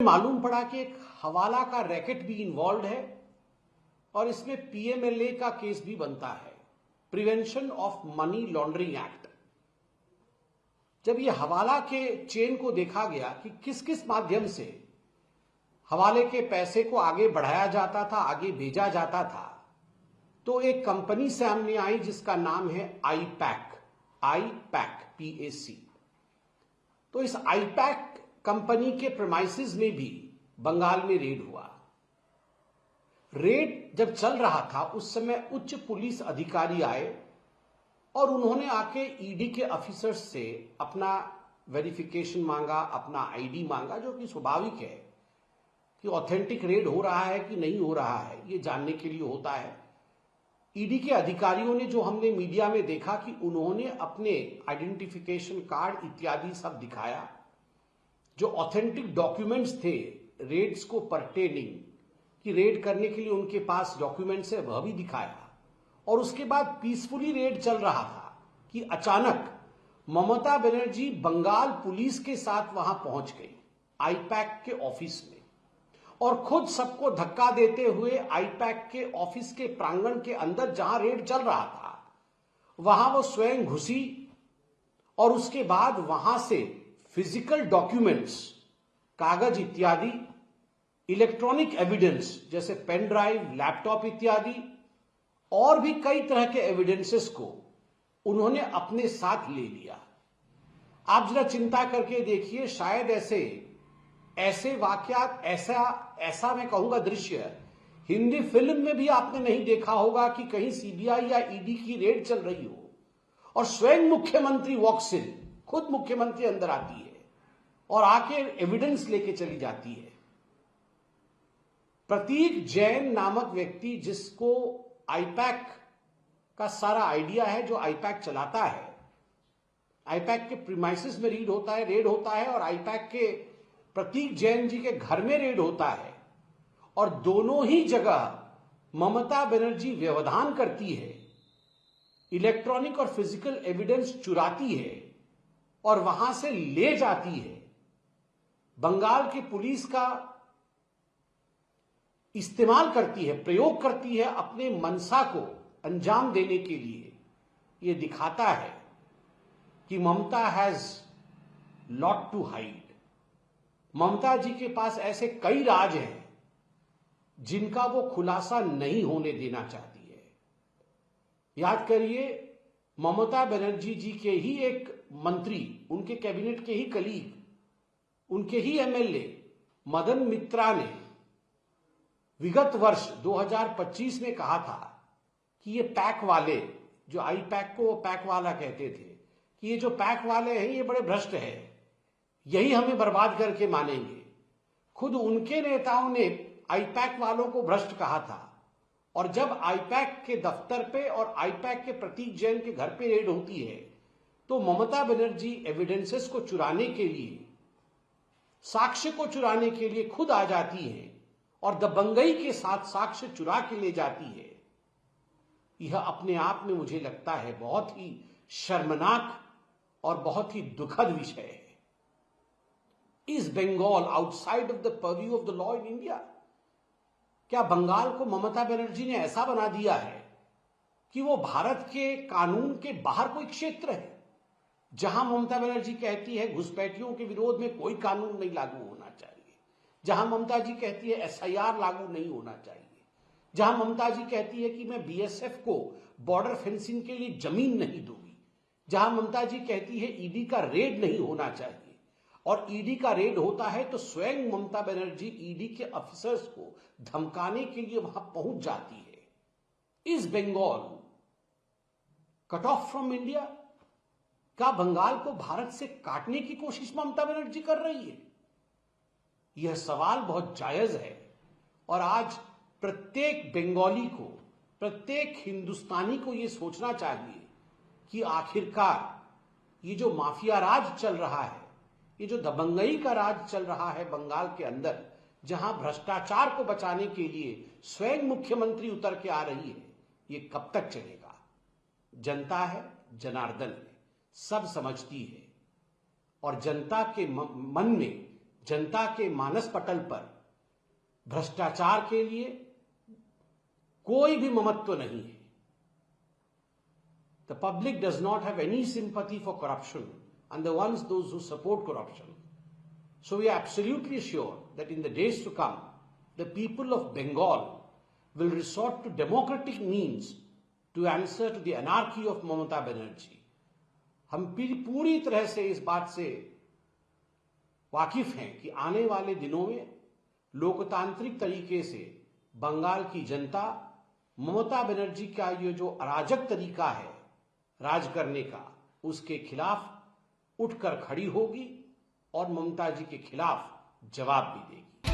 मालूम पड़ा कि एक हवाला का रैकेट भी इन्वॉल्व है और इसमें पीएमएलए का केस भी बनता है, prevention of money laundering act. जब ये हवाला के चेन को देखा गया कि किस किस माध्यम से हवाले के पैसे को आगे बढ़ाया जाता था, आगे भेजा जाता था, तो एक कंपनी सामने आई जिसका नाम है आईपैक PAC। तो इस आईपैक कंपनी के प्रेमाइसिस में भी बंगाल में रेड हुआ। रेड जब चल रहा था उस समय उच्च पुलिस अधिकारी आए और उन्होंने आके ईडी के ऑफिसर्स से अपना वेरिफिकेशन मांगा, अपना आईडी मांगा, जो कि स्वाभाविक है कि ऑथेंटिक रेड हो रहा है कि नहीं हो रहा है, ये जानने के लिए होता है। ईडी के अधिकारियों ने, जो हमने मीडिया में देखा कि उन्होंने अपने आइडेंटिफिकेशन कार्ड इत्यादि सब दिखाया, जो ऑथेंटिक डॉक्यूमेंट्स थे रेड्स को परटेनिंग, कि रेड करने के लिए उनके पास डॉक्यूमेंट्स है, वह भी दिखाया। और उसके बाद पीसफुली रेड चल रहा था कि अचानक ममता बनर्जी बंगाल पुलिस के साथ वहां पहुंच गई आईपैक के ऑफिस में, और खुद सबको धक्का देते हुए आईपैक के ऑफिस के प्रांगण के अंदर जहां रेड चल रहा था वहां वो स्वयं घुसी और उसके बाद वहां से फिजिकल डॉक्यूमेंट्स, कागज इत्यादि, इलेक्ट्रॉनिक एविडेंस जैसे पेन ड्राइव, लैपटॉप इत्यादि और भी कई तरह के एविडेंसेस को उन्होंने अपने साथ ले लिया। आप जरा चिंता करके देखिए, शायद ऐसे वाकयात, ऐसा मैं कहूंगा दृश्य हिंदी फिल्म में भी आपने नहीं देखा होगा कि कहीं सीबीआई या ईडी की रेड चल रही हो और स्वयं मुख्यमंत्री वॉक्स इन, खुद मुख्यमंत्री अंदर आती है और आके एविडेंस लेके चली जाती है। प्रतीक जैन नामक व्यक्ति, जिसको आईपैक का सारा आइडिया है, जो आईपैक चलाता है, आईपैक के प्रीमाइसिस में रेड होता है और आईपैक के प्रतीक जैन जी के घर में रेड होता है, और दोनों ही जगह ममता बनर्जी व्यवधान करती है, इलेक्ट्रॉनिक और फिजिकल एविडेंस चुराती है और वहां से ले जाती है। बंगाल की पुलिस का इस्तेमाल करती है, प्रयोग करती है अपने मंशा को अंजाम देने के लिए। यह दिखाता है कि ममता हैज लॉट टू हाइड। ममता जी के पास ऐसे कई राज हैं जिनका वो खुलासा नहीं होने देना चाहती है। याद करिए, ममता बनर्जी जी के ही एक मंत्री, उनके कैबिनेट के ही कलीग, उनके ही एमएलए मदन मित्रा ने विगत वर्ष 2025 में कहा था कि ये पैक वाले, जो आईपैक को वो पैक वाला कहते थे, कि ये जो पैक वाले हैं ये बड़े भ्रष्ट हैं, यही हमें बर्बाद करके मानेंगे। खुद उनके नेताओं ने आईपैक वालों को भ्रष्ट कहा था। और जब आईपैक के दफ्तर पे और आईपैक के प्रतीक जैन के घर पे रेड होती है तो ममता बनर्जी एविडेंसेस को चुराने के लिए, साक्ष्य को चुराने के लिए खुद आ जाती है और दबंगई के साथ साक्ष्य चुरा के ले जाती है। यह अपने आप में मुझे लगता है बहुत ही शर्मनाक और बहुत ही दुखद विषय है। Is Bengal outside of the purview of the law in India? क्या बंगाल को ममता बनर्जी ने ऐसा बना दिया है कि वो भारत के कानून के बाहर कोई क्षेत्र है? जहां ममता बनर्जी कहती है घुसपैठियों के विरोध में कोई कानून नहीं लागू होना चाहिए, जहां ममता जी कहती है एसआईआर लागू नहीं होना चाहिए, जहां ममता जी कहती है कि मैं बीएसएफ को बॉर्डर फेंसिंग के लिए जमीन नहीं दूंगी, जहां ममता जी कहती है ईडी का रेड नहीं होना चाहिए, और ईडी का रेड होता है तो स्वयं ममता बनर्जी ईडी के ऑफिसर्स को धमकाने के लिए वहां पहुंच जाती है। Is Bengal cut off from India? क्या बंगाल को भारत से काटने की कोशिश ममता बनर्जी कर रही है? यह सवाल बहुत जायज है और आज प्रत्येक बंगाली को, प्रत्येक हिंदुस्तानी को यह सोचना चाहिए कि आखिरकार ये जो माफिया राज चल रहा है, ये जो दबंगई का राज चल रहा है बंगाल के अंदर, जहां भ्रष्टाचार को बचाने के लिए स्वयं मुख्यमंत्री उतर के आ रही है, ये कब तक चलेगा? जनता है, जनार्दन है, सब समझती है और जनता के मन में जनता के मानस पटल पर भ्रष्टाचार के लिए कोई भी ममत्व नहीं है. The public does not have any sympathy for corruption and those who support corruption. So we are absolutely sure that in the days to come, the people of Bengal will resort to democratic means to answer to the anarchy of Mamata Banerjee. हम पूरी तरह से इस बात से वाकिफ हैं कि आने वाले दिनों में लोकतांत्रिक तरीके से बंगाल की जनता ममता बनर्जी का ये जो अराजक तरीका है राज करने का, उसके खिलाफ उठकर खड़ी होगी और ममता जी के खिलाफ जवाब भी देगी.